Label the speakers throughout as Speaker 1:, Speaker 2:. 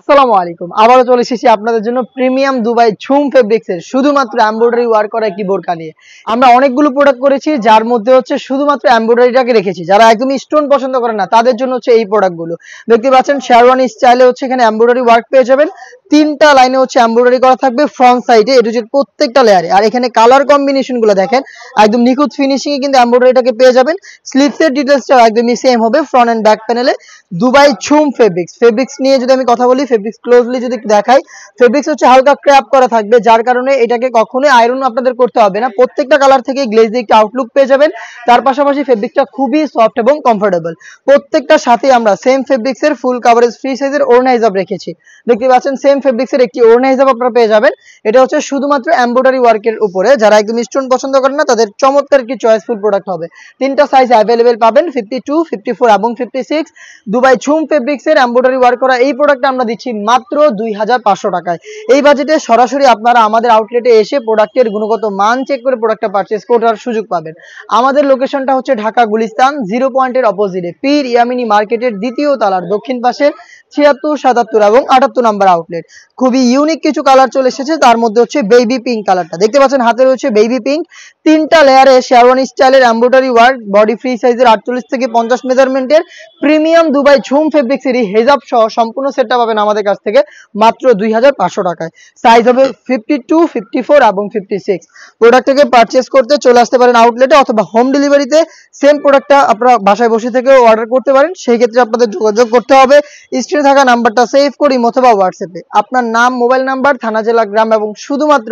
Speaker 1: আসসালামু আলাইকুম। আবারও চলে এসেছি আপনাদের জন্য প্রিমিয়াম দুবাই ঝুম ফেব্রিক্সের শুধুমাত্র এমব্রয়ডারি ওয়ার্ক করা একটি বোরকা নিয়ে। আমরা অনেকগুলো প্রোডাক্ট করেছি, যার মধ্যে হচ্ছে শুধুমাত্র এমব্রয়ডারিটাকে রেখেছি। যারা একদমই স্টোন পছন্দ করেন না, তাদের জন্য হচ্ছে এই প্রোডাক্টগুলো। দেখতে পাচ্ছেন শেরওয়ানি স্টাইলে হচ্ছে এখানে এমব্রয়ডারি ওয়ার্ক পেয়ে যাবেন। 3টা লাইনে হচ্ছে এমব্রয়ডারি করা থাকবে ফ্রন্ট সাইডে, এ টু জেড প্রত্যেকটা লেয়ারে। আর এখানে কালার কম্বিনেশনগুলো দেখেন, একদম নিখুঁত ফিনিশিং এ কিন্তু এমব্রয়ডারিটাকে পেয়ে যাবেন। স্লিভসের ডিটেইলসটা একদমই সেম হবে ফ্রন্ট এন্ড ব্যাক প্যানেলে। দুবাই ঝুম ফেব্রিক্স নিয়ে যদি আমি কথা বলি, ফেব্রিক্স ক্লোজলি যদি দেখাই, ফেব্রিক্স হচ্ছে হালকা ক্র্যাপ করা থাকবে, যার কারণে এটাকে কখনোই আয়রন আপনাদের করতে হবে না। প্রত্যেকটা কালার থেকে গ্লেজ দিয়ে একটা আউটলুক পেয়ে যাবেন। তার পাশাপাশি ফেব্রিকটা খুবই সফট এবং কমফোর্টেবল। প্রত্যেকটার সাথে আমরা সেম ফেব্রিক্সের ফুল কাভারেজ ফ্রি সাইজের ওড়না হিসাব রেখেছি। দেখতে পাচ্ছেন সেম ফেব্রিক্সের একটি ওড়না হিসাব আপনারা পেয়ে যাবেন। এটা হচ্ছে শুধুমাত্র এমব্রয়ডারি ওয়ার্কের উপরে। যারা একদম স্টোন পছন্দ করেন না, তাদের চমৎকার একটি চয়েসফুল প্রোডাক্ট হবে। 3টা সাইজ অ্যাভেলেবেল পাবেন, 52, 54 এবং 56। দুবাই ঝুম ফেব্রিক্সের এমব্রয়ডারি ওয়ার্ক করা এই প্রোডাক্টটা আমরা দিচ্ছি মাত্র 2500 টাকায়। এই বাজেটে সরাসরি আপনারা আমাদের আউটলেটে এসে প্রোডাক্টের গুণগত মান চেক করে প্রোডাক্টটা পারচেজ করার সুযোগ পাবেন। আমাদের লোকেশনটা হচ্ছে ঢাকা গুলিস্তান 0 পয়েন্টের অপোজিটে, পীর ইয়ামিনী মার্কেটের দ্বিতীয় তলার দক্ষিণ পাশে 76, 77 এবং 78 নাম্বার আউটলেট। খুবই ইউনিক কিছু কালার চলে এসেছে, তার মধ্যে হচ্ছে বেবি পিঙ্ক কালারটা দেখতে পাচ্ছেন, হাতে রয়েছে বেবি পিঙ্ক। 3টা লেয়ারে শেরওয়ানি স্টাইলের এমব্রয়ডারি ওয়ার্ক, বডি ফ্রি সাইজের 48 থেকে 50 মেজারমেন্টের প্রিমিয়াম দুবাই ঝুম ফেব্রিক্সেরই হেজাব সহ সম্পূর্ণ সেটটা পাবেন আমাদের কাছ থেকে মাত্র 2500 টাকায়। সাইজ হবে 52, 54 এবং 56। প্রোডাক্টটাকে পারচেজ করতে চলে আসতে পারেন আউটলেটে, অথবা হোম ডেলিভারিতে সেম প্রোডাক্টটা আপনারা বাসায় বসে থেকেও অর্ডার করতে পারেন। সেই ক্ষেত্রে আপনাদের যোগাযোগ করতে হবে স্ক্রিনে থাকা নাম্বারটা সেভ করি অথবা হোয়াটসঅ্যাপে আপনার নাম, মোবাইল নাম্বার, থানা, জেলা, গ্রাম এবং শুধুমাত্র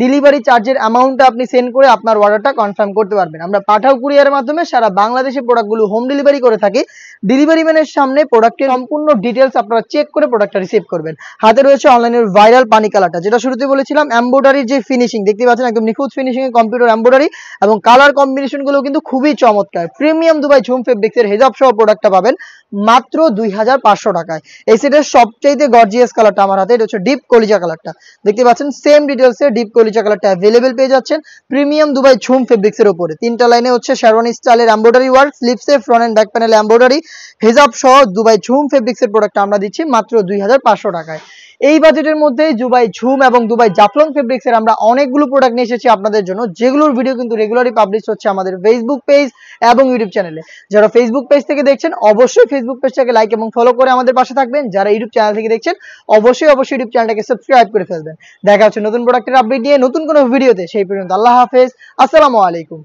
Speaker 1: ডেলিভারি চার্জের অ্যামাউন্টটা আপনি সেন্ড করে আপনার অর্ডারটা কনফার্ম করতে পারবেন। আমরা পাঠাও কুরিয়ারের মাধ্যমে সারা বাংলাদেশে প্রোডাক্টগুলো হোম ডেলিভারি করে থাকি। ডেলিভারি ম্যানের সামনে প্রোডাক্টের সম্পূর্ণ ডিটেলস আপনারা চেক করে প্রোডাক্টটা রিসিভ করবেন। হাতে রয়েছে অনলাইনের ভাইরাল পানি কালারটা, যেটা শুরুতে বলেছিলাম এমব্রয়ডারির যে ফিনিশিং দেখতে পাচ্ছেন, একদম নিখুঁত ফিনিশিং এ কম্পিউটার এমব্রয়ডারি এবং কালার কম্বিনেশন গুলো কিন্তু খুবই চমৎকার। প্রিমিয়াম দুবাই ঝুম ফেব্রিক্সের হেজাব সহ প্রোডাক্টটা পাবেন মাত্র 2500 টাকায়। এই সেটের সবচেয়ে গর্জিয়াস কালারটা আমার হাতে, এটা হচ্ছে ডিপ কলিজা কালারটা দেখতে পাচ্ছেন। সেম ডিটেলসে ডিপ কলিজা কালারটা অ্যাভেলেবেল পেয়ে যাচ্ছেন প্রিমিয়াম দুবাই ঝুম ফেব্রিক্সের উপরে। 3টা লাইনে হচ্ছে শেরওয়ানি স্টাইলের এমব্রয়ডারি ওয়ার্ক, স্লিভসে ফ্রন্ট এন্ড ব্যাক প্যানেলে এমব্রয়ডারি, হেজাব সহ দুবাই ঝুম ফেব্রিক্সের প্রোডাক্টটা আমরা দিচ্ছি মাত্র 2500 টাকায়। এই বাজেটের মধ্যে দুবাই ঝুম এবং দুবাই জাফলং ফেব্রিক্সের আমরা অনেকগুলো প্রোডাক্ট নিয়ে এসেছি আপনাদের জন্য, যেগুলোর ভিডিও কিন্তু রেগুলারলি পাবলিশ হচ্ছে আমাদের ফেসবুক পেজ এবং ইউটিউব চ্যানেলে। যারা ফেসবুক পেজ থেকে দেখছেন অবশ্যই ফেসবুক পেজটাকে লাইক এবং ফলো করে আমাদের পাশে থাকবেন। যারা ইউটিউব চ্যানেল থেকে দেখছেন অবশ্যই ইউটিউব চ্যানেলটাকে সাবস্ক্রাইব করে ফেলবেন। দেখা হচ্ছে নতুন প্রোডাক্টের আপডেট নিয়ে নতুন কোনো ভিডিওতে। সেই পর্যন্ত আল্লাহ হাফেজ, আসসালামু আলাইকুম।